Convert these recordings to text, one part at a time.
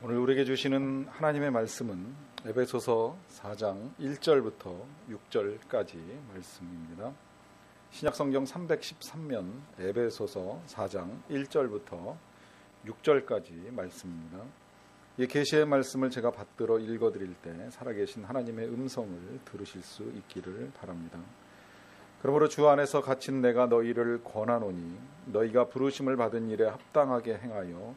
오늘 우리에게 주시는 하나님의 말씀은 에베소서 4장 1절부터 6절까지 말씀입니다. 신약성경 313면 에베소서 4장 1절부터 6절까지 말씀입니다. 이 계시의 말씀을 제가 받들어 읽어드릴 때 살아계신 하나님의 음성을 들으실 수 있기를 바랍니다. 그러므로 주 안에서 갇힌 내가 너희를 권하노니 너희가 부르심을 받은 일에 합당하게 행하여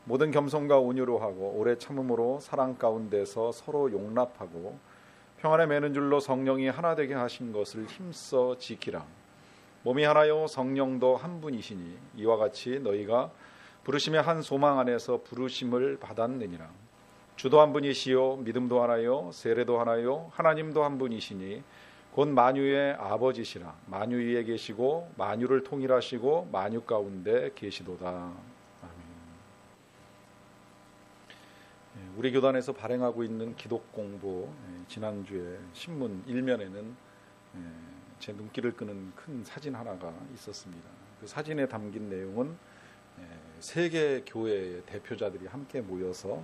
모든 겸손과 온유로 하고 오래 참음으로 사랑 가운데서 서로 용납하고 평안에 매는 줄로 성령이 하나 되게 하신 것을 힘써 지키라. 몸이 하나요 성령도 한 분이시니 이와 같이 너희가 부르심의 한 소망 안에서 부르심을 받았느니라. 주도 한 분이시요 믿음도 하나요 세례도 하나요 하나님도 한 분이시니 곧 만유의 아버지시라. 만유 위에 계시고 만유를 통일하시고 만유 가운데 계시도다. 우리 교단에서 발행하고 있는 기독공보 지난주에 신문 1면에는 제 눈길을 끄는 큰 사진 하나가 있었습니다. 그 사진에 담긴 내용은 세계 교회의 대표자들이 함께 모여서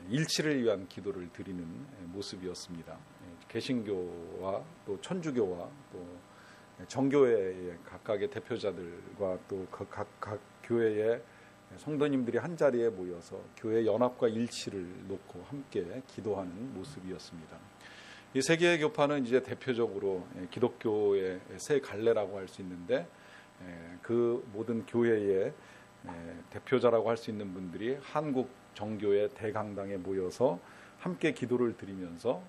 일치를 위한 기도를 드리는 모습이었습니다. 개신교와 또 천주교와 또 정교회의 각각의 대표자들과 또 각 교회의 성도님들이 한 자리에 모여서 교회 연합과 일치를 놓고 함께 기도하는 모습이었습니다. 이 세계의 교파는 이제 대표적으로 기독교의 새 갈래라고 할 수 있는데 그 모든 교회의 대표자라고 할 수 있는 분들이 한국 정교회 대강당에 모여서 함께 기도를 드리면서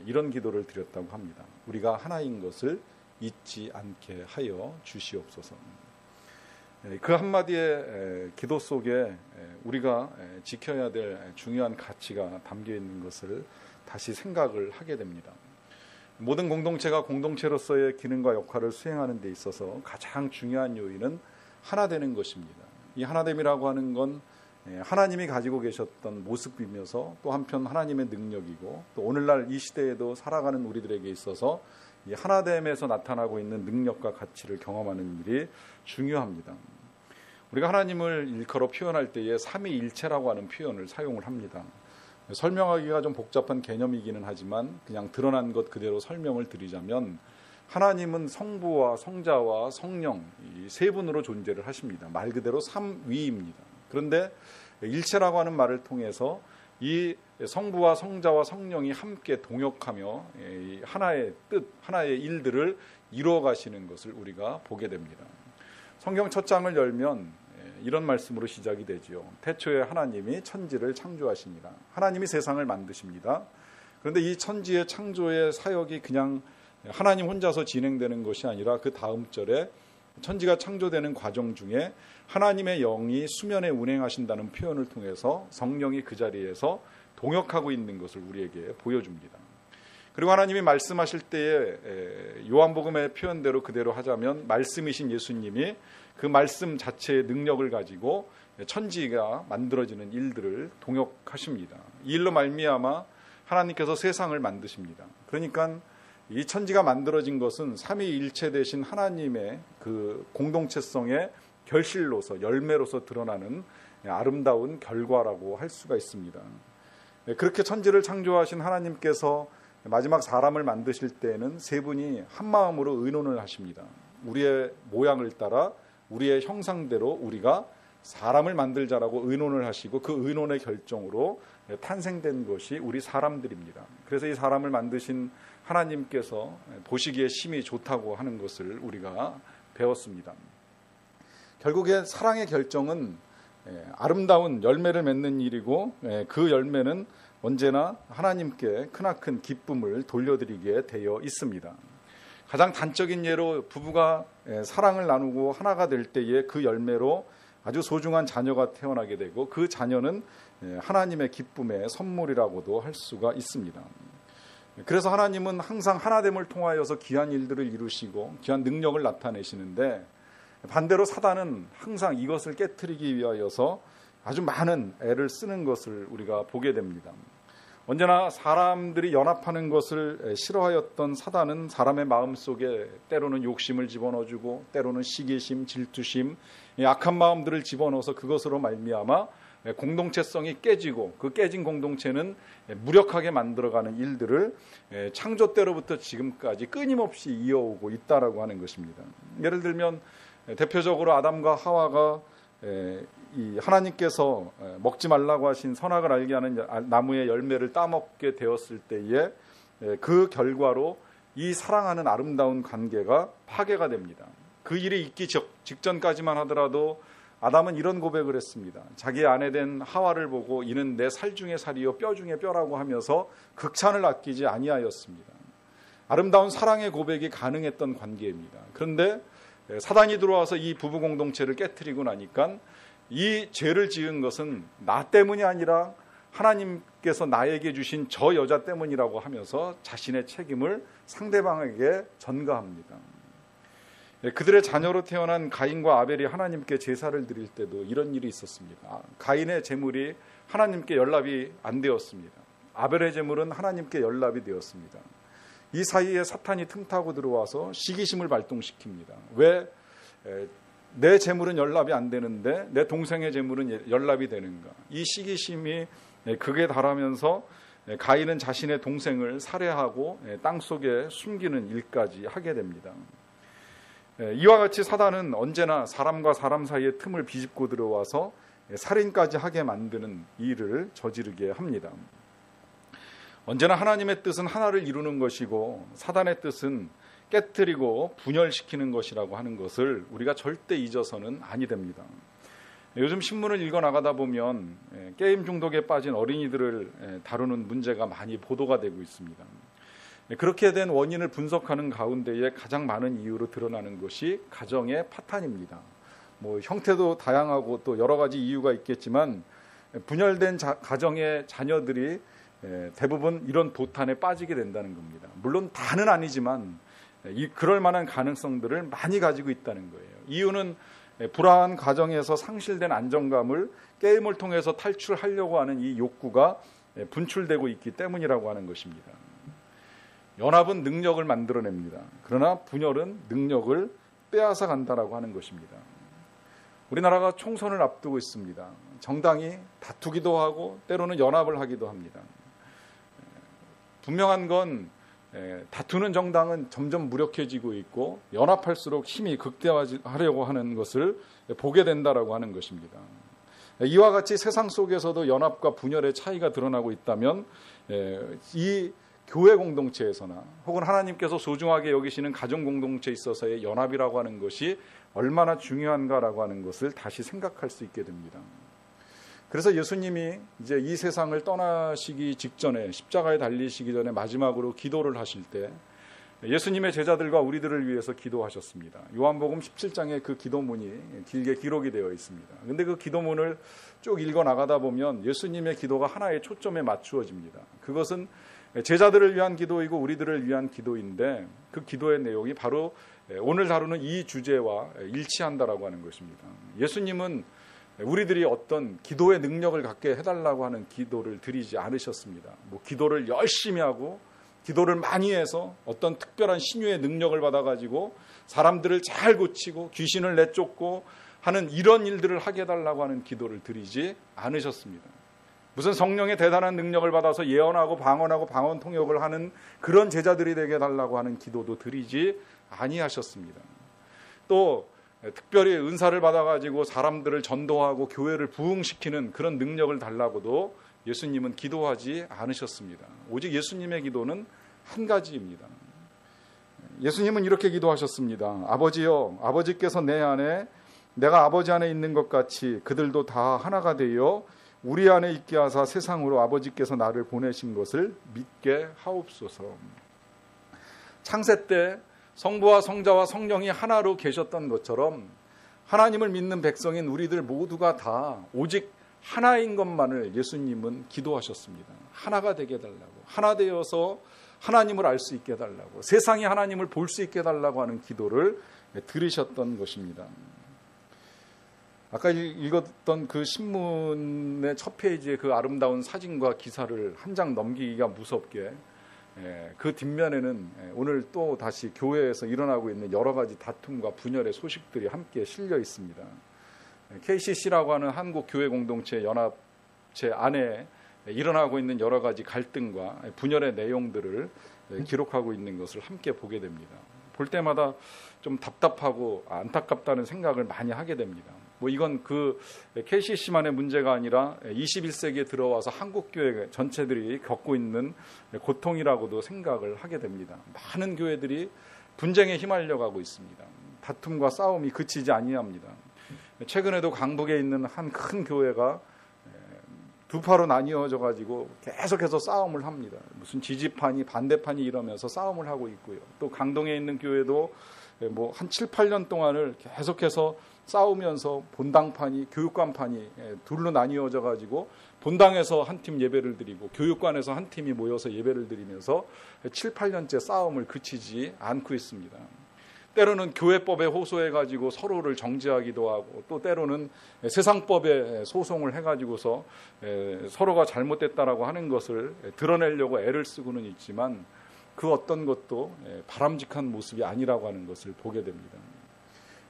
이런 기도를 드렸다고 합니다. 우리가 하나인 것을 잊지 않게 하여 주시옵소서. 그 한마디의 기도 속에 우리가 지켜야 될 중요한 가치가 담겨 있는 것을 다시 생각을 하게 됩니다. 모든 공동체가 공동체로서의 기능과 역할을 수행하는 데 있어서 가장 중요한 요인은 하나 되는 것입니다. 이 하나됨이라고 하는 건 하나님이 가지고 계셨던 모습이면서 또 한편 하나님의 능력이고 또 오늘날 이 시대에도 살아가는 우리들에게 있어서 이 하나됨에서 나타나고 있는 능력과 가치를 경험하는 일이 중요합니다. 우리가 하나님을 일컬어 표현할 때에 삼위일체라고 하는 표현을 사용을 합니다. 설명하기가 좀 복잡한 개념이기는 하지만 그냥 드러난 것 그대로 설명을 드리자면 하나님은 성부와 성자와 성령 이 세 분으로 존재를 하십니다. 말 그대로 삼위입니다. 그런데 일체라고 하는 말을 통해서 이 성부와 성자와 성령이 함께 동역하며 하나의 뜻, 하나의 일들을 이루어 가시는 것을 우리가 보게 됩니다. 성경 첫 장을 열면 이런 말씀으로 시작이 되지요. 태초에 하나님이 천지를 창조하십니다. 하나님이 세상을 만드십니다. 그런데 이 천지의 창조의 사역이 그냥 하나님 혼자서 진행되는 것이 아니라 그 다음 절에 천지가 창조되는 과정 중에 하나님의 영이 수면에 운행하신다는 표현을 통해서 성령이 그 자리에서 동역하고 있는 것을 우리에게 보여줍니다. 그리고 하나님이 말씀하실 때에 요한복음의 표현대로 그대로 하자면 말씀이신 예수님이 그 말씀 자체의 능력을 가지고 천지가 만들어지는 일들을 동역하십니다. 이 일로 말미암아 하나님께서 세상을 만드십니다. 그러니까 이 천지가 만들어진 것은 삼위일체 되신 하나님의 그 공동체성의 결실로서 열매로서 드러나는 아름다운 결과라고 할 수가 있습니다. 그렇게 천지를 창조하신 하나님께서 마지막 사람을 만드실 때에는 세 분이 한 마음으로 의논을 하십니다. 우리의 모양을 따라 우리의 형상대로 우리가 사람을 만들자라고 의논을 하시고 그 의논의 결정으로 탄생된 것이 우리 사람들입니다. 그래서 이 사람을 만드신 하나님께서 보시기에 심히 좋다고 하는 것을 우리가 배웠습니다. 결국에 사랑의 결정은 아름다운 열매를 맺는 일이고 그 열매는 언제나 하나님께 크나큰 기쁨을 돌려드리게 되어 있습니다. 가장 단적인 예로 부부가 사랑을 나누고 하나가 될 때에 그 열매로 아주 소중한 자녀가 태어나게 되고 그 자녀는 하나님의 기쁨의 선물이라고도 할 수가 있습니다. 그래서 하나님은 항상 하나됨을 통하여서 귀한 일들을 이루시고 귀한 능력을 나타내시는데 반대로 사단은 항상 이것을 깨트리기 위하여서 아주 많은 애를 쓰는 것을 우리가 보게 됩니다. 언제나 사람들이 연합하는 것을 싫어하였던 사단은 사람의 마음속에 때로는 욕심을 집어넣어주고 때로는 시기심, 질투심, 악한 마음들을 집어넣어서 그것으로 말미암아 공동체성이 깨지고 그 깨진 공동체는 무력하게 만들어가는 일들을 창조 때로부터 지금까지 끊임없이 이어오고 있다라고 하는 것입니다. 예를 들면 대표적으로 아담과 하와가 이 하나님께서 먹지 말라고 하신 선악을 알게 하는 나무의 열매를 따먹게 되었을 때에 그 결과로 이 사랑하는 아름다운 관계가 파괴가 됩니다. 그 일이 있기 직전까지만 하더라도 아담은 이런 고백을 했습니다. 자기의 아내된 하와를 보고 이는 내 살 중에 살이요 뼈 중에 뼈라고 하면서 극찬을 아끼지 아니하였습니다. 아름다운 사랑의 고백이 가능했던 관계입니다. 그런데 사단이 들어와서 이 부부 공동체를 깨트리고 나니까 이 죄를 지은 것은 나 때문이 아니라 하나님께서 나에게 주신 저 여자 때문이라고 하면서 자신의 책임을 상대방에게 전가합니다. 그들의 자녀로 태어난 가인과 아벨이 하나님께 제사를 드릴 때도 이런 일이 있었습니다. 가인의 제물이 하나님께 연락이 안 되었습니다. 아벨의 제물은 하나님께 연락이 되었습니다. 이 사이에 사탄이 틈타고 들어와서 시기심을 발동시킵니다. 왜 내 제물은 연락이 안 되는데 내 동생의 제물은 연락이 되는가? 이 시기심이 극에 달하면서 가인은 자신의 동생을 살해하고 땅속에 숨기는 일까지 하게 됩니다. 이와 같이 사단은 언제나 사람과 사람 사이의 틈을 비집고 들어와서 살인까지 하게 만드는 일을 저지르게 합니다. 언제나 하나님의 뜻은 하나를 이루는 것이고 사단의 뜻은 깨트리고 분열시키는 것이라고 하는 것을 우리가 절대 잊어서는 아니 됩니다. 요즘 신문을 읽어나가다 보면 게임 중독에 빠진 어린이들을 다루는 문제가 많이 보도가 되고 있습니다. 그렇게 된 원인을 분석하는 가운데에 가장 많은 이유로 드러나는 것이 가정의 파탄입니다. 형태도 다양하고 또 여러 가지 이유가 있겠지만 분열된 가정의 자녀들이 대부분 이런 도탄에 빠지게 된다는 겁니다. 물론 다는 아니지만 그럴 만한 가능성들을 많이 가지고 있다는 거예요. 이유는 불안한 가정에서 상실된 안정감을 게임을 통해서 탈출하려고 하는 이 욕구가 분출되고 있기 때문이라고 하는 것입니다. 연합은 능력을 만들어냅니다. 그러나 분열은 능력을 빼앗아 간다라고 하는 것입니다. 우리나라가 총선을 앞두고 있습니다. 정당이 다투기도 하고 때로는 연합을 하기도 합니다. 분명한 건 다투는 정당은 점점 무력해지고 있고 연합할수록 힘이 극대화하려고 하는 것을 보게 된다라고 하는 것입니다. 이와 같이 세상 속에서도 연합과 분열의 차이가 드러나고 있다면 이 교회 공동체에서나 혹은 하나님께서 소중하게 여기시는 가정 공동체에 있어서의 연합이라고 하는 것이 얼마나 중요한가라고 하는 것을 다시 생각할 수 있게 됩니다. 그래서 예수님이 이제 이 세상을 떠나시기 직전에 십자가에 달리시기 전에 마지막으로 기도를 하실 때 예수님의 제자들과 우리들을 위해서 기도하셨습니다. 요한복음 17장에 그 기도문이 길게 기록이 되어 있습니다. 그런데 그 기도문을 쭉 읽어 나가다 보면 예수님의 기도가 하나의 초점에 맞추어집니다. 그것은 제자들을 위한 기도이고 우리들을 위한 기도인데 그 기도의 내용이 바로 오늘 다루는 이 주제와 일치한다라고 하는 것입니다. 예수님은 우리들이 어떤 기도의 능력을 갖게 해달라고 하는 기도를 드리지 않으셨습니다. 기도를 열심히 하고 기도를 많이 해서 어떤 특별한 신유의 능력을 받아가지고 사람들을 잘 고치고 귀신을 내쫓고 하는 이런 일들을 하게 해달라고 하는 기도를 드리지 않으셨습니다. 무슨 성령의 대단한 능력을 받아서 예언하고 방언하고 방언 통역을 하는 그런 제자들이 되게 해달라고 하는 기도도 드리지 아니하셨습니다. 또 특별히 은사를 받아가지고 사람들을 전도하고 교회를 부흥시키는 그런 능력을 달라고도 예수님은 기도하지 않으셨습니다. 오직 예수님의 기도는 한 가지입니다. 예수님은 이렇게 기도하셨습니다. 아버지여, 아버지께서 내 안에 내가 아버지 안에 있는 것 같이 그들도 다 하나가 되어 우리 안에 있게 하사 세상으로 아버지께서 나를 보내신 것을 믿게 하옵소서. 창세 때 성부와 성자와 성령이 하나로 계셨던 것처럼 하나님을 믿는 백성인 우리들 모두가 다 오직 하나인 것만을 예수님은 기도하셨습니다. 하나가 되게 해달라고, 하나 되어서 하나님을 알 수 있게 해달라고, 세상이 하나님을 볼 수 있게 해달라고 하는 기도를 들으셨던 것입니다. 아까 읽었던 그 신문의 첫 페이지에 그 아름다운 사진과 기사를 한 장 넘기기가 무섭게 그 뒷면에는 오늘 또 다시 교회에서 일어나고 있는 여러 가지 다툼과 분열의 소식들이 함께 실려 있습니다. KCC라고 하는 한국교회공동체 연합체 안에 일어나고 있는 여러 가지 갈등과 분열의 내용들을 기록하고 있는 것을 함께 보게 됩니다. 볼 때마다 좀 답답하고 안타깝다는 생각을 많이 하게 됩니다. 이건 그 KCC만의 문제가 아니라 21세기에 들어와서 한국교회 전체들이 겪고 있는 고통이라고도 생각을 하게 됩니다. 많은 교회들이 분쟁에 휘말려가고 있습니다. 다툼과 싸움이 그치지 아니합니다. 최근에도 강북에 있는 한 큰 교회가 두 파로 나뉘어져 가지고 계속해서 싸움을 합니다. 무슨 지지판이 반대판이 이러면서 싸움을 하고 있고요. 또 강동에 있는 교회도 한 7, 8년 동안을 계속해서 싸우면서 본당판이 교육관판이 둘로 나뉘어져 가지고 본당에서 한 팀 예배를 드리고 교육관에서 한 팀이 모여서 예배를 드리면서 7, 8년째 싸움을 그치지 않고 있습니다. 때로는 교회법에 호소해가지고 서로를 정죄하기도 하고 또 때로는 세상법에 소송을 해가지고서 서로가 잘못됐다라고 하는 것을 드러내려고 애를 쓰고는 있지만 그 어떤 것도 바람직한 모습이 아니라고 하는 것을 보게 됩니다.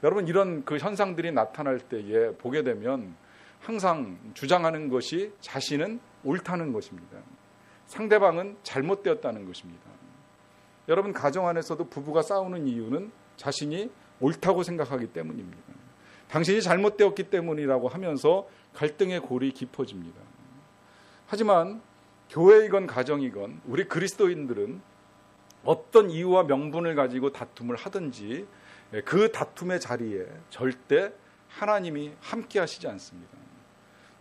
여러분, 이런 그 현상들이 나타날 때에 보게 되면 항상 주장하는 것이 자신은 옳다는 것입니다. 상대방은 잘못되었다는 것입니다. 여러분, 가정 안에서도 부부가 싸우는 이유는 자신이 옳다고 생각하기 때문입니다. 당신이 잘못되었기 때문이라고 하면서 갈등의 골이 깊어집니다. 하지만 교회이건 가정이건 우리 그리스도인들은 어떤 이유와 명분을 가지고 다툼을 하든지 그 다툼의 자리에 절대 하나님이 함께 하시지 않습니다.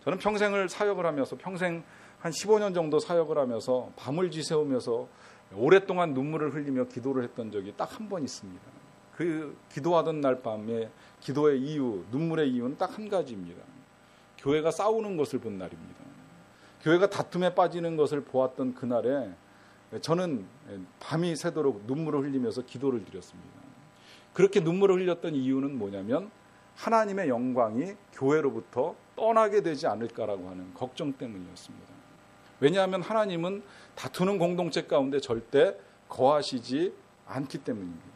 저는 평생을 사역을 하면서 평생 한 15년 정도 사역을 하면서 밤을 지새우면서 오랫동안 눈물을 흘리며 기도를 했던 적이 딱 한 번 있습니다. 그 기도하던 날 밤에 기도의 이유, 눈물의 이유는 딱 한 가지입니다. 교회가 싸우는 것을 본 날입니다. 교회가 다툼에 빠지는 것을 보았던 그날에 저는 밤이 새도록 눈물을 흘리면서 기도를 드렸습니다. 그렇게 눈물을 흘렸던 이유는 뭐냐면 하나님의 영광이 교회로부터 떠나게 되지 않을까라고 하는 걱정 때문이었습니다. 왜냐하면 하나님은 다투는 공동체 가운데 절대 거하시지 않기 때문입니다.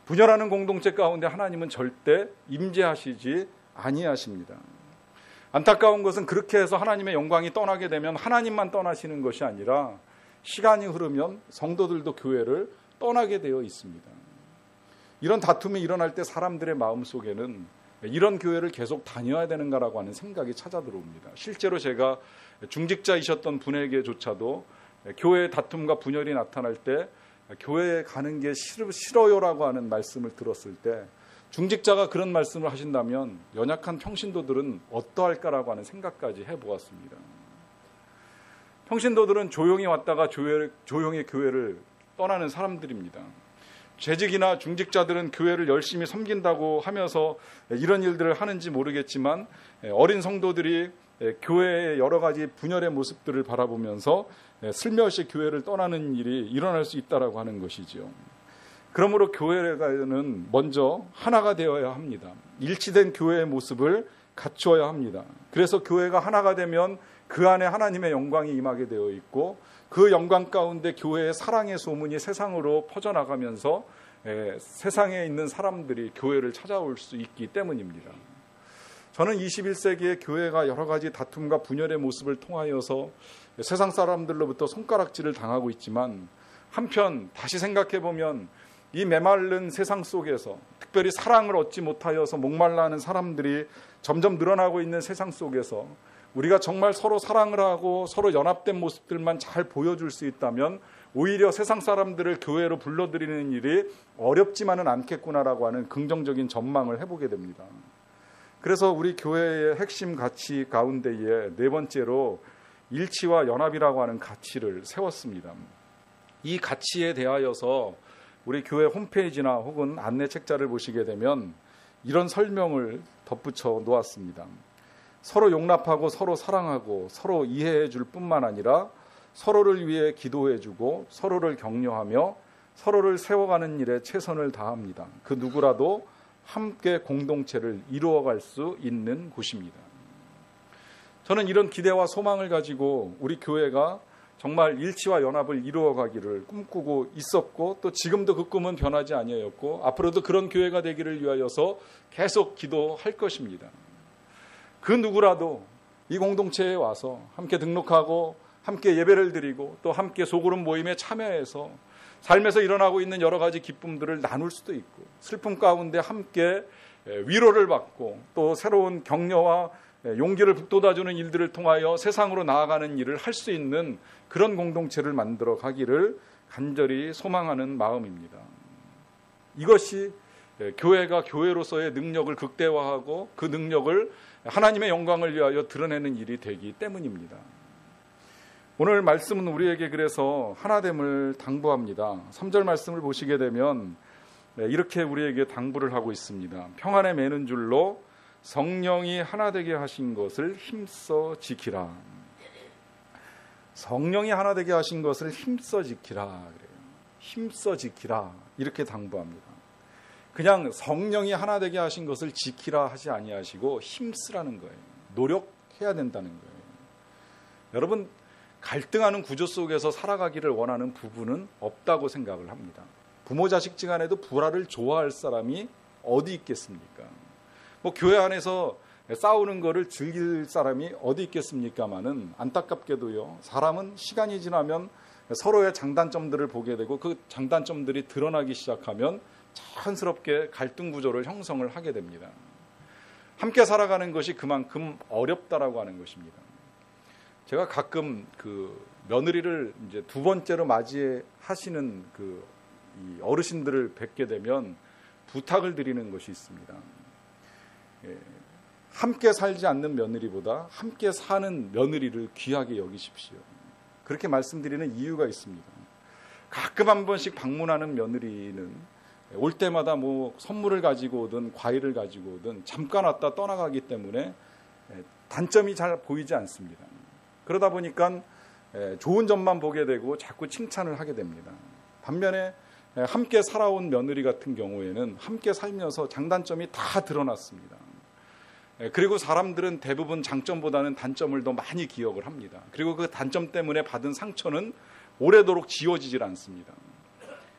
분열하는 공동체 가운데 하나님은 절대 임재하시지 아니하십니다. 안타까운 것은 그렇게 해서 하나님의 영광이 떠나게 되면 하나님만 떠나시는 것이 아니라 시간이 흐르면 성도들도 교회를 떠나게 되어 있습니다. 이런 다툼이 일어날 때 사람들의 마음속에는 이런 교회를 계속 다녀야 되는가라고 하는 생각이 찾아 들어옵니다. 실제로 제가 중직자이셨던 분에게조차도 교회의 다툼과 분열이 나타날 때 교회에 가는 게 싫어요라고 하는 말씀을 들었을 때 중직자가 그런 말씀을 하신다면 연약한 평신도들은 어떠할까라고 하는 생각까지 해보았습니다. 평신도들은 조용히 왔다가 조용히 교회를 떠나는 사람들입니다. 재직이나 중직자들은 교회를 열심히 섬긴다고 하면서 이런 일들을 하는지 모르겠지만 어린 성도들이 교회의 여러 가지 분열의 모습들을 바라보면서 슬며시 교회를 떠나는 일이 일어날 수 있다라고 하는 것이죠. 그러므로 교회는 먼저 하나가 되어야 합니다. 일치된 교회의 모습을 갖추어야 합니다. 그래서 교회가 하나가 되면 그 안에 하나님의 영광이 임하게 되어 있고 그 영광 가운데 교회의 사랑의 소문이 세상으로 퍼져나가면서 세상에 있는 사람들이 교회를 찾아올 수 있기 때문입니다. 저는 21세기의 교회가 여러 가지 다툼과 분열의 모습을 통하여서 세상 사람들로부터 손가락질을 당하고 있지만 한편 다시 생각해보면 이 메마른 세상 속에서 특별히 사랑을 얻지 못하여서 목말라 하는 사람들이 점점 늘어나고 있는 세상 속에서 우리가 정말 서로 사랑을 하고 서로 연합된 모습들만 잘 보여줄 수 있다면 오히려 세상 사람들을 교회로 불러들이는 일이 어렵지만은 않겠구나라고 하는 긍정적인 전망을 해보게 됩니다. 그래서 우리 교회의 핵심 가치 가운데에 네 번째로 일치와 연합이라고 하는 가치를 세웠습니다. 이 가치에 대하여서 우리 교회 홈페이지나 혹은 안내 책자를 보시게 되면 이런 설명을 덧붙여 놓았습니다. 서로 용납하고 서로 사랑하고 서로 이해해 줄 뿐만 아니라 서로를 위해 기도해 주고 서로를 격려하며 서로를 세워가는 일에 최선을 다합니다. 그 누구라도 함께 공동체를 이루어갈 수 있는 곳입니다. 저는 이런 기대와 소망을 가지고 우리 교회가 정말 일치와 연합을 이루어가기를 꿈꾸고 있었고 또 지금도 그 꿈은 변하지 아니하였고 앞으로도 그런 교회가 되기를 위하여서 계속 기도할 것입니다. 그 누구라도 이 공동체에 와서 함께 등록하고 함께 예배를 드리고 또 함께 소그룹 모임에 참여해서 삶에서 일어나고 있는 여러 가지 기쁨들을 나눌 수도 있고 슬픔 가운데 함께 위로를 받고 또 새로운 격려와 용기를 북돋아주는 일들을 통하여 세상으로 나아가는 일을 할 수 있는 그런 공동체를 만들어 가기를 간절히 소망하는 마음입니다. 이것이 교회가 교회로서의 능력을 극대화하고 그 능력을 하나님의 영광을 위하여 드러내는 일이 되기 때문입니다. 오늘 말씀은 우리에게 그래서 하나됨을 당부합니다. 3절 말씀을 보시게 되면 이렇게 우리에게 당부를 하고 있습니다. 평안에 매는 줄로 성령이 하나 되게 하신 것을 힘써 지키라. 성령이 하나 되게 하신 것을 힘써 지키라 그래요. 힘써 지키라 이렇게 당부합니다. 그냥 성령이 하나 되게 하신 것을 지키라 하지 아니하시고 힘쓰라는 거예요. 노력해야 된다는 거예요. 여러분, 갈등하는 구조 속에서 살아가기를 원하는 부부는 없다고 생각을 합니다. 부모 자식지간에도 불화를 좋아할 사람이 어디 있겠습니까? 뭐 교회 안에서 싸우는 거를 즐길 사람이 어디 있겠습니까마는 안타깝게도요, 사람은 시간이 지나면 서로의 장단점들을 보게 되고 그 장단점들이 드러나기 시작하면 자연스럽게 갈등 구조를 형성을 하게 됩니다. 함께 살아가는 것이 그만큼 어렵다라고 하는 것입니다. 제가 가끔 그 며느리를 이제 두 번째로 맞이하시는 이 어르신들을 뵙게 되면 부탁을 드리는 것이 있습니다. 함께 살지 않는 며느리보다 함께 사는 며느리를 귀하게 여기십시오. 그렇게 말씀드리는 이유가 있습니다. 가끔 한 번씩 방문하는 며느리는 올 때마다 뭐 선물을 가지고 오든 과일을 가지고 오든 잠깐 왔다 떠나가기 때문에 단점이 잘 보이지 않습니다. 그러다 보니까 좋은 점만 보게 되고 자꾸 칭찬을 하게 됩니다. 반면에 함께 살아온 며느리 같은 경우에는 함께 살면서 장단점이 다 드러났습니다. 그리고 사람들은 대부분 장점보다는 단점을 더 많이 기억을 합니다. 그리고 그 단점 때문에 받은 상처는 오래도록 지워지질 않습니다.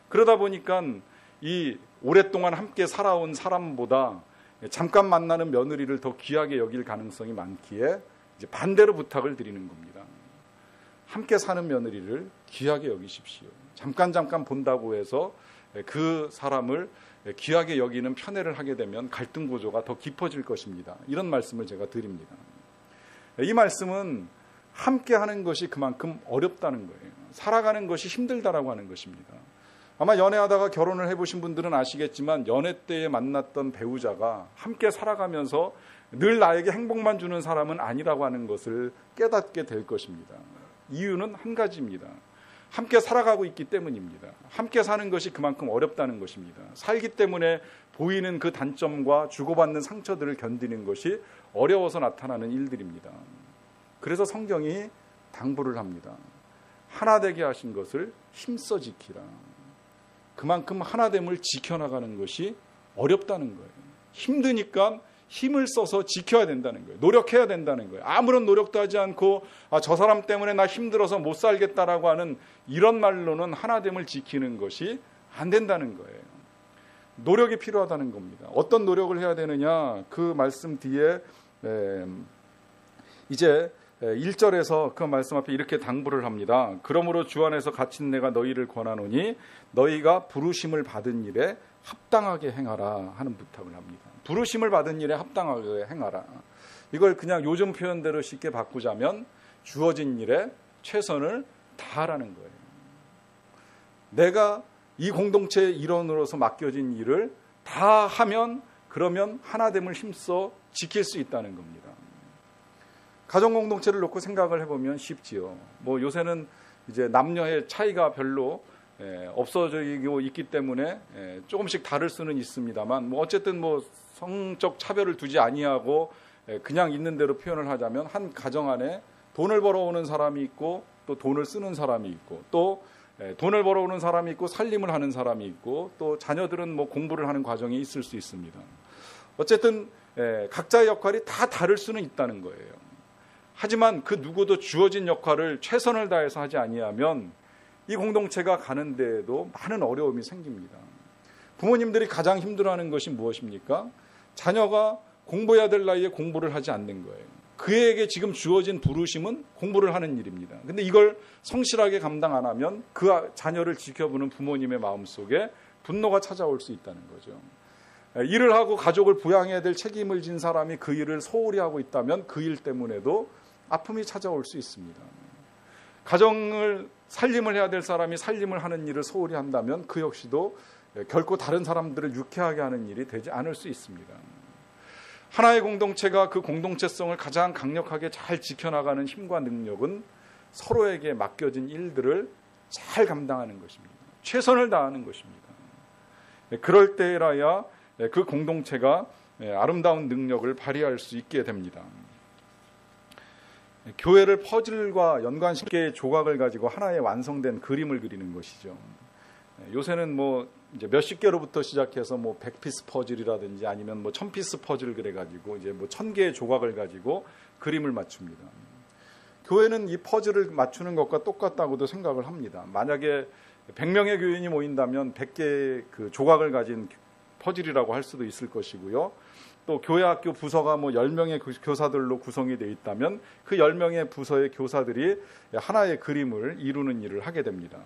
그러다 보니까 이 오랫동안 함께 살아온 사람보다 잠깐 만나는 며느리를 더 귀하게 여길 가능성이 많기에 이제 반대로 부탁을 드리는 겁니다. 함께 사는 며느리를 귀하게 여기십시오. 잠깐 본다고 해서 그 사람을 귀하게 여기는 편애를 하게 되면 갈등 구조가 더 깊어질 것입니다. 이런 말씀을 제가 드립니다. 이 말씀은 함께 하는 것이 그만큼 어렵다는 거예요. 살아가는 것이 힘들다라고 하는 것입니다. 아마 연애하다가 결혼을 해보신 분들은 아시겠지만 연애 때에 만났던 배우자가 함께 살아가면서 늘 나에게 행복만 주는 사람은 아니라고 하는 것을 깨닫게 될 것입니다. 이유는 한 가지입니다. 함께 살아가고 있기 때문입니다. 함께 사는 것이 그만큼 어렵다는 것입니다. 살기 때문에 보이는 그 단점과 주고받는 상처들을 견디는 것이 어려워서 나타나는 일들입니다. 그래서 성경이 당부를 합니다. 하나 되게 하신 것을 힘써 지키라. 그만큼 하나됨을 지켜나가는 것이 어렵다는 거예요. 힘드니까 힘을 써서 지켜야 된다는 거예요. 노력해야 된다는 거예요. 아무런 노력도 하지 않고 저 사람 때문에 나 힘들어서 못 살겠다라고 하는 이런 말로는 하나됨을 지키는 것이 안 된다는 거예요. 노력이 필요하다는 겁니다. 어떤 노력을 해야 되느냐? 그 말씀 뒤에 이제 1절에서 그 말씀 앞에 이렇게 당부를 합니다. 그러므로 주 안에서 갇힌 내가 너희를 권하노니 너희가 부르심을 받은 일에 합당하게 행하라 하는 부탁을 합니다. 부르심을 받은 일에 합당하게 행하라. 이걸 그냥 요즘 표현대로 쉽게 바꾸자면 주어진 일에 최선을 다하라는 거예요. 내가 이 공동체의 일원으로서 맡겨진 일을 다 하면 그러면 하나됨을 힘써 지킬 수 있다는 겁니다. 가정 공동체를 놓고 생각을 해보면 쉽지요. 뭐 요새는 이제 남녀의 차이가 별로 없어지고 있기 때문에 조금씩 다를 수는 있습니다만 뭐 어쨌든 뭐 성적 차별을 두지 아니하고 그냥 있는 대로 표현을 하자면 한 가정 안에 돈을 벌어오는 사람이 있고 또 돈을 쓰는 사람이 있고 또 돈을 벌어오는 사람이 있고 살림을 하는 사람이 있고 또 자녀들은 뭐 공부를 하는 과정이 있을 수 있습니다. 어쨌든 각자의 역할이 다 다를 수는 있다는 거예요. 하지만 그 누구도 주어진 역할을 최선을 다해서 하지 아니하면 이 공동체가 가는 데에도 많은 어려움이 생깁니다. 부모님들이 가장 힘들어하는 것이 무엇입니까? 자녀가 공부해야 될 나이에 공부를 하지 않는 거예요. 그에게 지금 주어진 부르심은 공부를 하는 일입니다. 근데 이걸 성실하게 감당 안 하면 그 자녀를 지켜보는 부모님의 마음속에 분노가 찾아올 수 있다는 거죠. 일을 하고 가족을 부양해야 될 책임을 진 사람이 그 일을 소홀히 하고 있다면 그 일 때문에도 아픔이 찾아올 수 있습니다. 가정을 살림을 해야 될 사람이 살림을 하는 일을 소홀히 한다면 그 역시도 결코 다른 사람들을 유쾌하게 하는 일이 되지 않을 수 있습니다. 하나의 공동체가 그 공동체성을 가장 강력하게 잘 지켜나가는 힘과 능력은 서로에게 맡겨진 일들을 잘 감당하는 것입니다. 최선을 다하는 것입니다. 그럴 때라야 그 공동체가 아름다운 능력을 발휘할 수 있게 됩니다. 교회를 퍼즐과 연관시켜 조각을 가지고 하나의 완성된 그림을 그리는 것이죠. 요새는 뭐 이제 몇십 개로부터 시작해서 뭐 100피스 퍼즐이라든지 아니면 뭐 1000피스 퍼즐 그래가지고 이제 뭐 1000개의 조각을 가지고 그림을 맞춥니다. 교회는 이 퍼즐을 맞추는 것과 똑같다고도 생각을 합니다. 만약에 100명의 교인이 모인다면 100개의 그 조각을 가진 퍼즐이라고 할 수도 있을 것이고요. 또 교회 학교 부서가 뭐 10명의 교사들로 구성이 되어 있다면 그 10명의 부서의 교사들이 하나의 그림을 이루는 일을 하게 됩니다.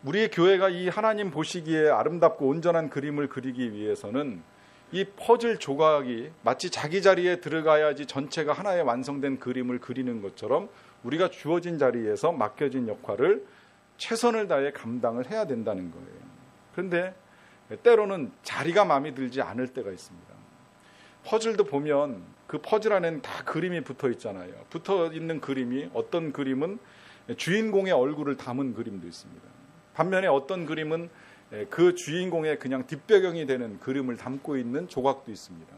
우리의 교회가 이 하나님 보시기에 아름답고 온전한 그림을 그리기 위해서는 이 퍼즐 조각이 마치 자기 자리에 들어가야지 전체가 하나의 완성된 그림을 그리는 것처럼 우리가 주어진 자리에서 맡겨진 역할을 최선을 다해 감당을 해야 된다는 거예요. 그런데 때로는 자리가 마음에 들지 않을 때가 있습니다. 퍼즐도 보면 그 퍼즐 안에는 다 그림이 붙어 있잖아요. 붙어 있는 그림이 어떤 그림은 주인공의 얼굴을 담은 그림도 있습니다. 반면에 어떤 그림은 그 주인공의 그냥 뒷배경이 되는 그림을 담고 있는 조각도 있습니다.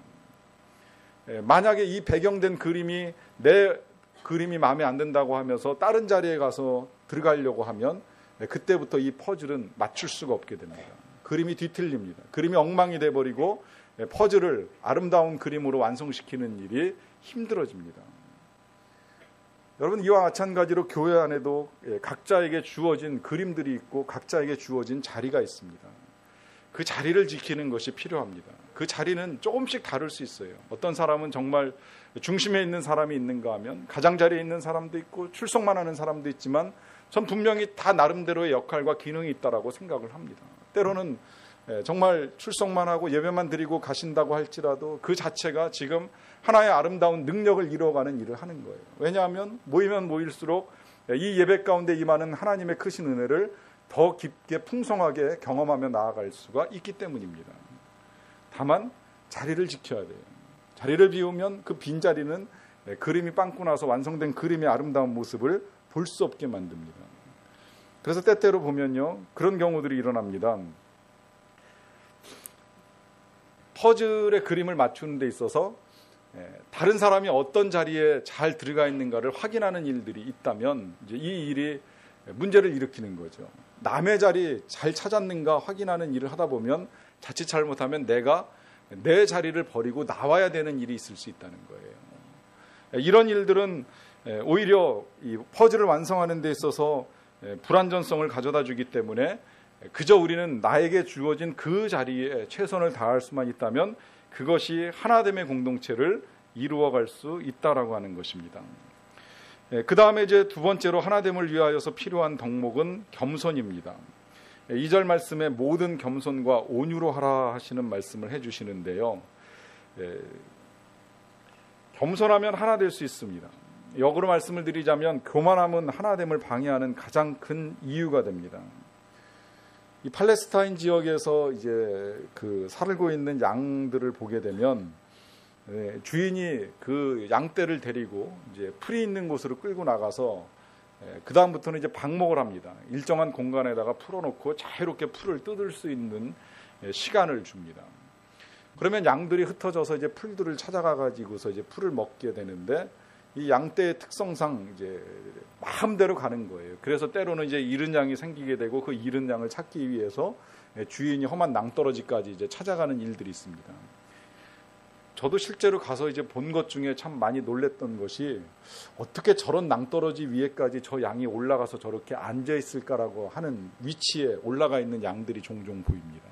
만약에 이 배경된 그림이 내 그림이 마음에 안 든다고 하면서 다른 자리에 가서 들어가려고 하면 그때부터 이 퍼즐은 맞출 수가 없게 됩니다. 그림이 뒤틀립니다. 그림이 엉망이 돼버리고 퍼즐을 아름다운 그림으로 완성시키는 일이 힘들어집니다. 여러분, 이와 마찬가지로 교회 안에도 각자에게 주어진 그림들이 있고 각자에게 주어진 자리가 있습니다. 그 자리를 지키는 것이 필요합니다. 그 자리는 조금씩 다를 수 있어요. 어떤 사람은 정말 중심에 있는 사람이 있는가 하면 가장자리에 있는 사람도 있고 출석만 하는 사람도 있지만 전 분명히 다 나름대로의 역할과 기능이 있다고 생각을 합니다. 때로는 정말 출석만 하고 예배만 드리고 가신다고 할지라도 그 자체가 지금 하나의 아름다운 능력을 이루어가는 일을 하는 거예요. 왜냐하면 모이면 모일수록 이 예배 가운데 임하는 하나님의 크신 은혜를 더 깊게 풍성하게 경험하며 나아갈 수가 있기 때문입니다. 다만 자리를 지켜야 돼요. 자리를 비우면 그 빈자리는 그림이 빵꾸 나서 완성된 그림의 아름다운 모습을 볼 수 없게 만듭니다. 그래서 때때로 보면요, 그런 경우들이 일어납니다. 퍼즐의 그림을 맞추는 데 있어서 다른 사람이 어떤 자리에 잘 들어가 있는가를 확인하는 일들이 있다면 이제 이 일이 문제를 일으키는 거죠. 남의 자리 잘 찾았는가 확인하는 일을 하다 보면 자칫 잘못하면 내가 내 자리를 버리고 나와야 되는 일이 있을 수 있다는 거예요. 이런 일들은 오히려 이 퍼즐을 완성하는 데 있어서 불안전성을 가져다 주기 때문에 그저 우리는 나에게 주어진 그 자리에 최선을 다할 수만 있다면 그것이 하나됨의 공동체를 이루어갈 수 있다라고 하는 것입니다. 그 다음에 이제 두 번째로 하나됨을 위하여서 필요한 덕목은 겸손입니다. 2절 말씀에 모든 겸손과 온유로 하라 하시는 말씀을 해주시는데요. 겸손하면 하나 될 수 있습니다. 역으로 말씀을 드리자면 교만함은 하나됨을 방해하는 가장 큰 이유가 됩니다. 이 팔레스타인 지역에서 이제 그 살고 있는 양들을 보게 되면 주인이 그 양떼를 데리고 이제 풀이 있는 곳으로 끌고 나가서 그 다음부터는 이제 방목을 합니다. 일정한 공간에다가 풀어놓고 자유롭게 풀을 뜯을 수 있는 시간을 줍니다. 그러면 양들이 흩어져서 이제 풀들을 찾아가 가지고서 이제 풀을 먹게 되는데 이 양떼의 특성상 이제 마음대로 가는 거예요. 그래서 때로는 이제 잃은 양이 생기게 되고 그 잃은 양을 찾기 위해서 주인이 험한 낭떠러지까지 이제 찾아가는 일들이 있습니다. 저도 실제로 가서 이제 본 것 중에 참 많이 놀랬던 것이 어떻게 저런 낭떠러지 위에까지 저 양이 올라가서 저렇게 앉아 있을까라고 하는 위치에 올라가 있는 양들이 종종 보입니다.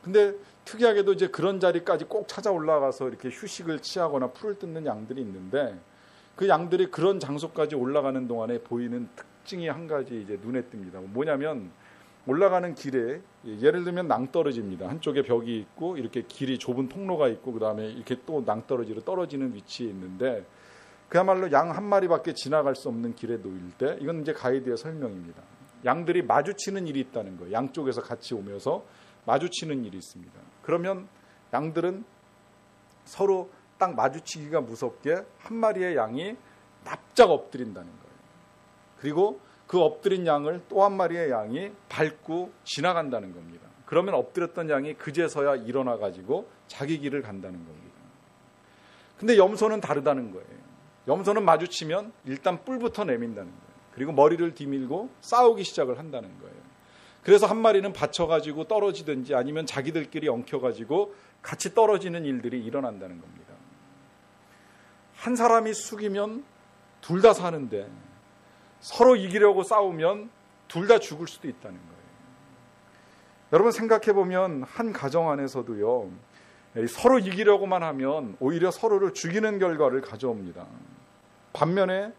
근데 특이하게도 이제 그런 자리까지 꼭 찾아 올라가서 이렇게 휴식을 취하거나 풀을 뜯는 양들이 있는데, 그 양들이 그런 장소까지 올라가는 동안에 보이는 특징이 한 가지 이제 눈에 띕니다. 뭐냐면 올라가는 길에 예를 들면 낭떠러지입니다. 한쪽에 벽이 있고 이렇게 길이 좁은 통로가 있고 그다음에 이렇게 또 낭떠러지로 떨어지는 위치에 있는데, 그야말로 양 한 마리밖에 지나갈 수 없는 길에 놓일 때, 이건 이제 가이드의 설명입니다. 양들이 마주치는 일이 있다는 거예요. 양쪽에서 같이 오면서 마주치는 일이 있습니다. 그러면 양들은 서로 딱 마주치기가 무섭게 한 마리의 양이 납작 엎드린다는 거예요. 그리고 그 엎드린 양을 또 한 마리의 양이 밟고 지나간다는 겁니다. 그러면 엎드렸던 양이 그제서야 일어나 가지고 자기 길을 간다는 겁니다. 근데 염소는 다르다는 거예요. 염소는 마주치면 일단 뿔부터 내민다는 거예요. 그리고 머리를 뒤밀고 싸우기 시작을 한다는 거예요. 그래서 한 마리는 받쳐가지고 떨어지든지 아니면 자기들끼리 엉켜가지고 같이 떨어지는 일들이 일어난다는 겁니다. 한 사람이 숙이면 둘 다 사는데 서로 이기려고 싸우면 둘 다 죽을 수도 있다는 거예요. 여러분 생각해보면 한 가정 안에서도요, 서로 이기려고만 하면 오히려 서로를 죽이는 결과를 가져옵니다. 반면에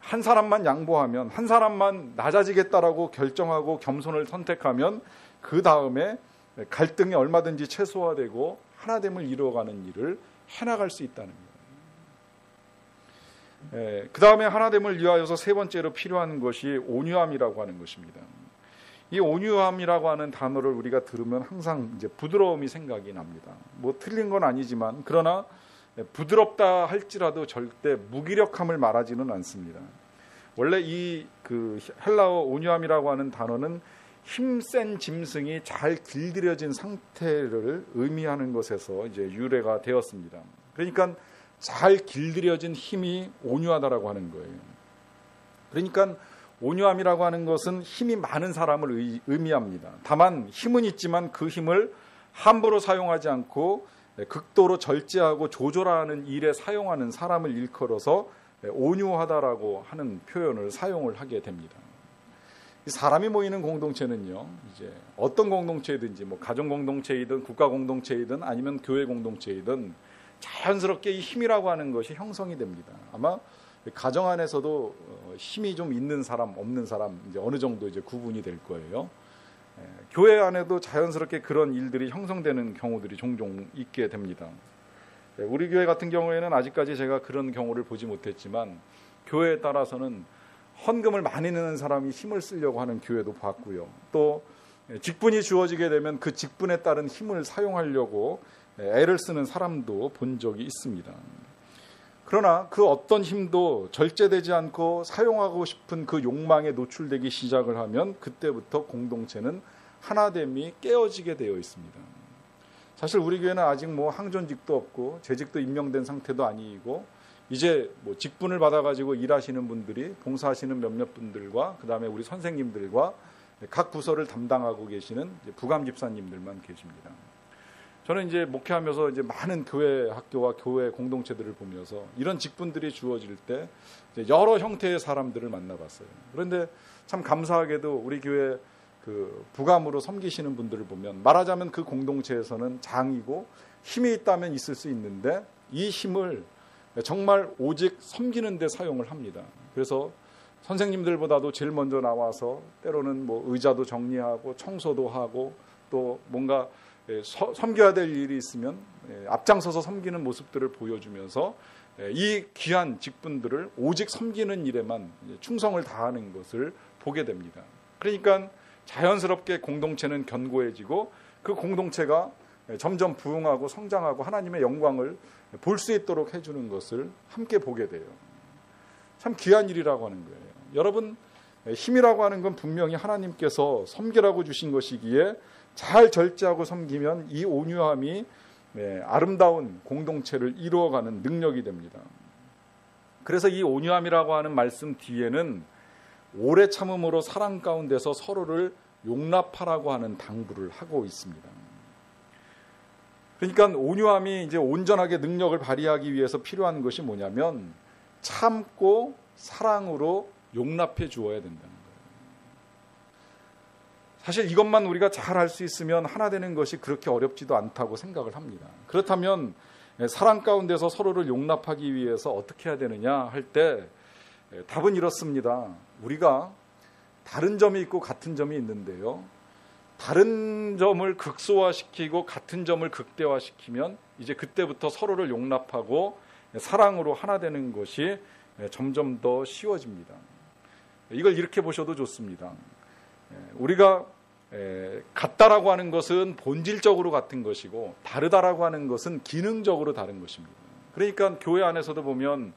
한 사람만 양보하면, 한 사람만 낮아지겠다라고 결정하고 겸손을 선택하면 그 다음에 갈등이 얼마든지 최소화되고 하나됨을 이루어가는 일을 해나갈 수 있다는 거예요. 그 다음에 하나됨을 위하여서 세 번째로 필요한 것이 온유함이라고 하는 것입니다. 이 온유함이라고 하는 단어를 우리가 들으면 항상 이제 부드러움이 생각이 납니다. 뭐 틀린 건 아니지만, 그러나 부드럽다 할지라도 절대 무기력함을 말하지는 않습니다. 원래 이 헬라어 온유함이라고 하는 단어는 힘센 짐승이 잘 길들여진 상태를 의미하는 것에서 이제 유래가 되었습니다. 그러니까 잘 길들여진 힘이 온유하다라고 하는 거예요. 그러니까 온유함이라고 하는 것은 힘이 많은 사람을 의미합니다. 다만 힘은 있지만 그 힘을 함부로 사용하지 않고 극도로 절제하고 조절하는 일에 사용하는 사람을 일컬어서 온유하다라고 하는 표현을 사용을 하게 됩니다. 사람이 모이는 공동체는요, 이제 어떤 공동체이든지 뭐 가정 공동체이든 국가 공동체이든 아니면 교회 공동체이든 자연스럽게 이 힘이라고 하는 것이 형성이 됩니다. 아마 가정 안에서도 힘이 좀 있는 사람, 없는 사람 이제 어느 정도 이제 구분이 될 거예요. 교회 안에도 자연스럽게 그런 일들이 형성되는 경우들이 종종 있게 됩니다. 우리 교회 같은 경우에는 아직까지 제가 그런 경우를 보지 못했지만, 교회에 따라서는 헌금을 많이 내는 사람이 힘을 쓰려고 하는 교회도 봤고요. 또 직분이 주어지게 되면 그 직분에 따른 힘을 사용하려고 애를 쓰는 사람도 본 적이 있습니다. 그러나 그 어떤 힘도 절제되지 않고 사용하고 싶은 그 욕망에 노출되기 시작을 하면 그때부터 공동체는 하나됨이 깨어지게 되어 있습니다. 사실 우리 교회는 아직 뭐 항존직도 없고 재직도 임명된 상태도 아니고, 이제 뭐 직분을 받아가지고 일하시는 분들이, 봉사하시는 몇몇 분들과 그 다음에 우리 선생님들과 각 부서를 담당하고 계시는 부감 집사님들만 계십니다. 저는 이제 목회하면서 이제 많은 교회 학교와 교회 공동체들을 보면서 이런 직분들이 주어질 때 이제 여러 형태의 사람들을 만나봤어요. 그런데 참 감사하게도 우리 교회 그 부감으로 섬기시는 분들을 보면, 말하자면 그 공동체에서는 장이고 힘이 있다면 있을 수 있는데 이 힘을 정말 오직 섬기는 데 사용을 합니다. 그래서 선생님들보다도 제일 먼저 나와서 때로는 뭐 의자도 정리하고 청소도 하고 또 뭔가 섬겨야 될 일이 있으면 앞장서서 섬기는 모습들을 보여주면서 이 귀한 직분들을 오직 섬기는 일에만 충성을 다하는 것을 보게 됩니다. 그러니까 자연스럽게 공동체는 견고해지고 그 공동체가 점점 부흥하고 성장하고 하나님의 영광을 볼 수 있도록 해주는 것을 함께 보게 돼요. 참 귀한 일이라고 하는 거예요. 여러분, 힘이라고 하는 건 분명히 하나님께서 섬기라고 주신 것이기에 잘 절제하고 섬기면 이 온유함이 아름다운 공동체를 이루어가는 능력이 됩니다. 그래서 이 온유함이라고 하는 말씀 뒤에는 오래 참음으로 사랑 가운데서 서로를 용납하라고 하는 당부를 하고 있습니다. 그러니까 온유함이 이제 온전하게 능력을 발휘하기 위해서 필요한 것이 뭐냐면 참고 사랑으로 용납해 주어야 된다는 거예요. 사실 이것만 우리가 잘 할 수 있으면 하나 되는 것이 그렇게 어렵지도 않다고 생각을 합니다. 그렇다면 사랑 가운데서 서로를 용납하기 위해서 어떻게 해야 되느냐 할 때 답은 이렇습니다. 우리가 다른 점이 있고 같은 점이 있는데요. 다른 점을 극소화시키고 같은 점을 극대화시키면 이제 그때부터 서로를 용납하고 사랑으로 하나 되는 것이 점점 더 쉬워집니다. 이걸 이렇게 보셔도 좋습니다. 우리가 같다라고 하는 것은 본질적으로 같은 것이고 다르다라고 하는 것은 기능적으로 다른 것입니다. 그러니까 교회 안에서도 보면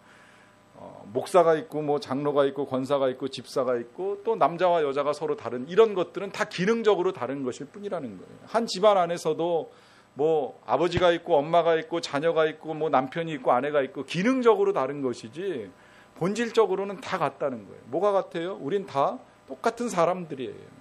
목사가 있고 뭐 장로가 있고 권사가 있고 집사가 있고 또 남자와 여자가 서로 다른 이런 것들은 다 기능적으로 다른 것일 뿐이라는 거예요. 한 집안 안에서도 뭐 아버지가 있고 엄마가 있고 자녀가 있고 뭐 남편이 있고 아내가 있고 기능적으로 다른 것이지 본질적으로는 다 같다는 거예요. 뭐가 같아요? 우린 다 똑같은 사람들이에요.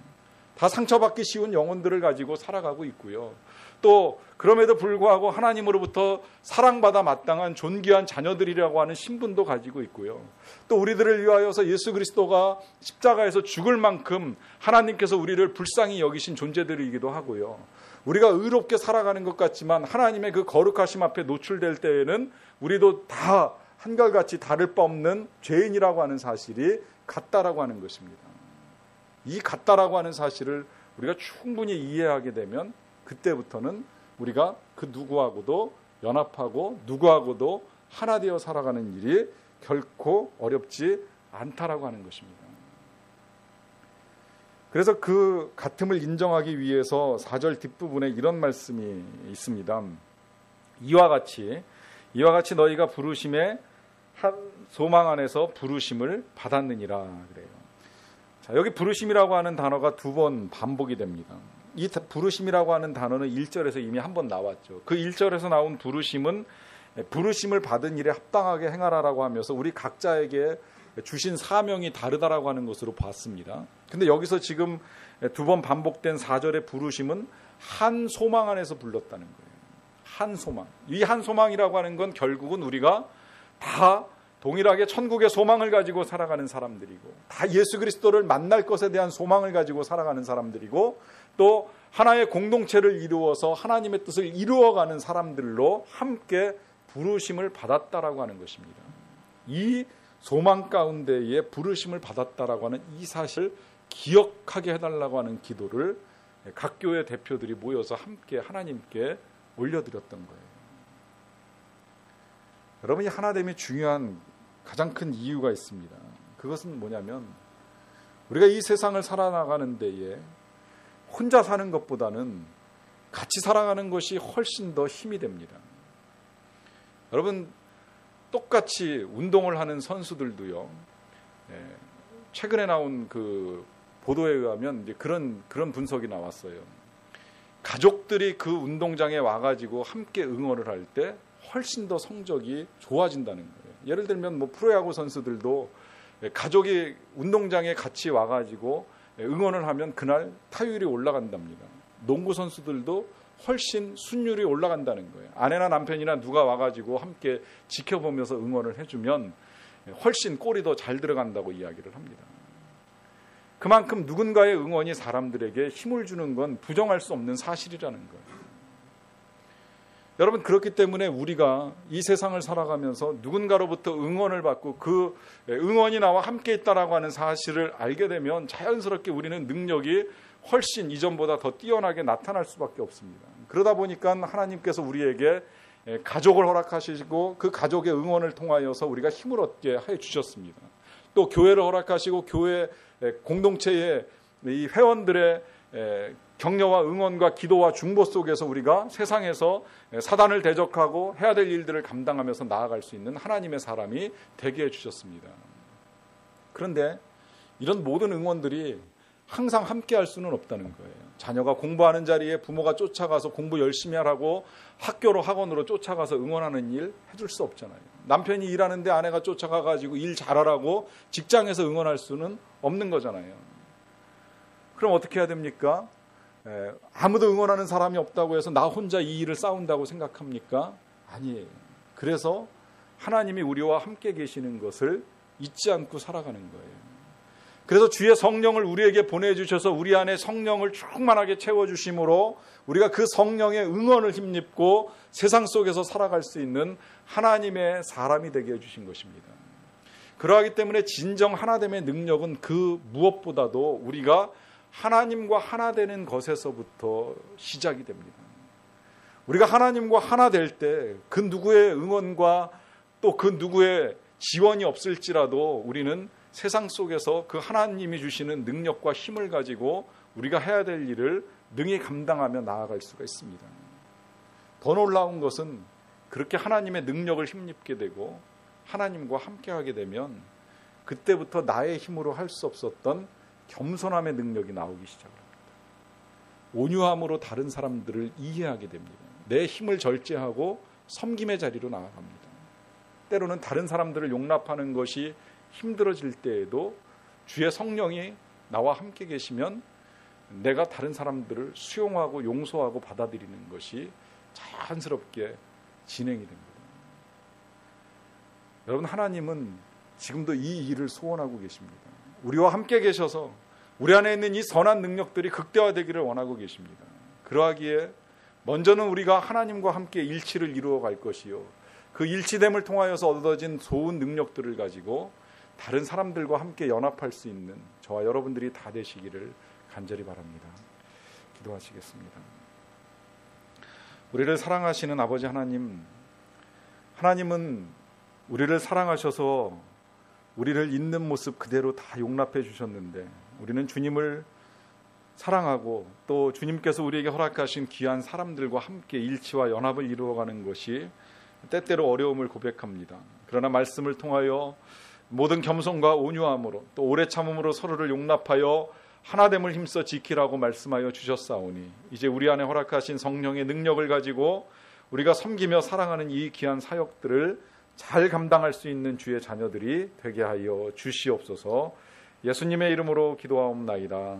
다 상처받기 쉬운 영혼들을 가지고 살아가고 있고요. 또 그럼에도 불구하고 하나님으로부터 사랑받아 마땅한 존귀한 자녀들이라고 하는 신분도 가지고 있고요. 또 우리들을 위하여서 예수 그리스도가 십자가에서 죽을 만큼 하나님께서 우리를 불쌍히 여기신 존재들이기도 하고요. 우리가 의롭게 살아가는 것 같지만 하나님의 그 거룩하심 앞에 노출될 때에는 우리도 다 한결같이 다를 바 없는 죄인이라고 하는 사실이 같다라고 하는 것입니다. 이 같다라고 하는 사실을 우리가 충분히 이해하게 되면 그때부터는 우리가 그 누구하고도 연합하고 누구하고도 하나 되어 살아가는 일이 결코 어렵지 않다라고 하는 것입니다. 그래서 그 같음을 인정하기 위해서 4절 뒷부분에 이런 말씀이 있습니다. 이와 같이 너희가 부르심에 한 소망 안에서 부르심을 받았느니라 그래요. 자, 여기 부르심이라고 하는 단어가 2번 반복이 됩니다. 이 부르심이라고 하는 단어는 1절에서 이미 한 번 나왔죠. 그 1절에서 나온 부르심은 부르심을 받은 일에 합당하게 행하라라고 하면서 우리 각자에게 주신 사명이 다르다라고 하는 것으로 봤습니다. 근데 여기서 지금 2번 반복된 4절의 부르심은 한 소망 안에서 불렀다는 거예요. 한 소망. 이 한 소망이라고 하는 건 결국은 우리가 다 동일하게 천국의 소망을 가지고 살아가는 사람들이고 다 예수 그리스도를 만날 것에 대한 소망을 가지고 살아가는 사람들이고 또 하나의 공동체를 이루어서 하나님의 뜻을 이루어가는 사람들로 함께 부르심을 받았다라고 하는 것입니다. 이 소망 가운데에 부르심을 받았다라고 하는 이 사실을 기억하게 해달라고 하는 기도를 각 교회 대표들이 모여서 함께 하나님께 올려드렸던 거예요. 여러분이 하나됨이 중요한 가장 큰 이유가 있습니다. 그것은 뭐냐면 우리가 이 세상을 살아나가는 데에 혼자 사는 것보다는 같이 살아가는 것이 훨씬 더 힘이 됩니다. 여러분 똑같이 운동을 하는 선수들도요. 최근에 나온 그 보도에 의하면 이제 그런 분석이 나왔어요. 가족들이 그 운동장에 와가지고 함께 응원을 할 때 훨씬 더 성적이 좋아진다는 거예요. 예를 들면 뭐 프로야구 선수들도 가족이 운동장에 같이 와가지고 응원을 하면 그날 타율이 올라간답니다. 농구 선수들도 훨씬 순율이 올라간다는 거예요. 아내나 남편이나 누가 와가지고 함께 지켜보면서 응원을 해주면 훨씬 골이 더 잘 들어간다고 이야기를 합니다. 그만큼 누군가의 응원이 사람들에게 힘을 주는 건 부정할 수 없는 사실이라는 거예요. 여러분 그렇기 때문에 우리가 이 세상을 살아가면서 누군가로부터 응원을 받고 그 응원이 나와 함께 있다라고 하는 사실을 알게 되면 자연스럽게 우리는 능력이 훨씬 이전보다 더 뛰어나게 나타날 수밖에 없습니다. 그러다 보니까 하나님께서 우리에게 가족을 허락하시고 그 가족의 응원을 통하여서 우리가 힘을 얻게 해 주셨습니다. 또 교회를 허락하시고 교회 공동체의 이 회원들의 격려와 응원과 기도와 중보 속에서 우리가 세상에서 사단을 대적하고 해야 될 일들을 감당하면서 나아갈 수 있는 하나님의 사람이 되게 해주셨습니다. 그런데 이런 모든 응원들이 항상 함께 할 수는 없다는 거예요. 자녀가 공부하는 자리에 부모가 쫓아가서 공부 열심히 하라고 학교로 학원으로 쫓아가서 응원하는 일 해줄 수 없잖아요. 남편이 일하는데 아내가 쫓아가가지고 일 잘하라고 직장에서 응원할 수는 없는 거잖아요. 그럼 어떻게 해야 됩니까? 아무도 응원하는 사람이 없다고 해서 나 혼자 이 일을 싸운다고 생각합니까? 아니에요. 그래서 하나님이 우리와 함께 계시는 것을 잊지 않고 살아가는 거예요. 그래서 주의 성령을 우리에게 보내주셔서 우리 안에 성령을 충만하게 채워주심으로 우리가 그 성령의 응원을 힘입고 세상 속에서 살아갈 수 있는 하나님의 사람이 되게 해주신 것입니다. 그러하기 때문에 진정 하나됨의 능력은 그 무엇보다도 우리가 하나님과 하나 되는 것에서부터 시작이 됩니다. 우리가 하나님과 하나 될 때 그 누구의 응원과 또 그 누구의 지원이 없을지라도 우리는 세상 속에서 그 하나님이 주시는 능력과 힘을 가지고 우리가 해야 될 일을 능히 감당하며 나아갈 수가 있습니다. 더 놀라운 것은 그렇게 하나님의 능력을 힘입게 되고 하나님과 함께하게 되면 그때부터 나의 힘으로 할 수 없었던 겸손함의 능력이 나오기 시작합니다. 온유함으로 다른 사람들을 이해하게 됩니다. 내 힘을 절제하고 섬김의 자리로 나아갑니다. 때로는 다른 사람들을 용납하는 것이 힘들어질 때에도 주의 성령이 나와 함께 계시면 내가 다른 사람들을 수용하고 용서하고 받아들이는 것이 자연스럽게 진행이 됩니다. 여러분, 하나님은 지금도 이 일을 소원하고 계십니다. 우리와 함께 계셔서 우리 안에 있는 이 선한 능력들이 극대화되기를 원하고 계십니다. 그러하기에 먼저는 우리가 하나님과 함께 일치를 이루어 갈 것이요, 그 일치됨을 통하여서 얻어진 좋은 능력들을 가지고 다른 사람들과 함께 연합할 수 있는 저와 여러분들이 다 되시기를 간절히 바랍니다. 기도하시겠습니다. 우리를 사랑하시는 아버지 하나님, 하나님은 우리를 사랑하셔서 우리를 있는 모습 그대로 다 용납해 주셨는데 우리는 주님을 사랑하고 또 주님께서 우리에게 허락하신 귀한 사람들과 함께 일치와 연합을 이루어가는 것이 때때로 어려움을 고백합니다. 그러나 말씀을 통하여 모든 겸손과 온유함으로 또 오래 참음으로 서로를 용납하여 하나됨을 힘써 지키라고 말씀하여 주셨사오니 이제 우리 안에 허락하신 성령의 능력을 가지고 우리가 섬기며 사랑하는 이 귀한 사역들을 잘 감당할 수 있는 주의 자녀들이 되게 하여 주시옵소서. 예수님의 이름으로 기도하옵나이다.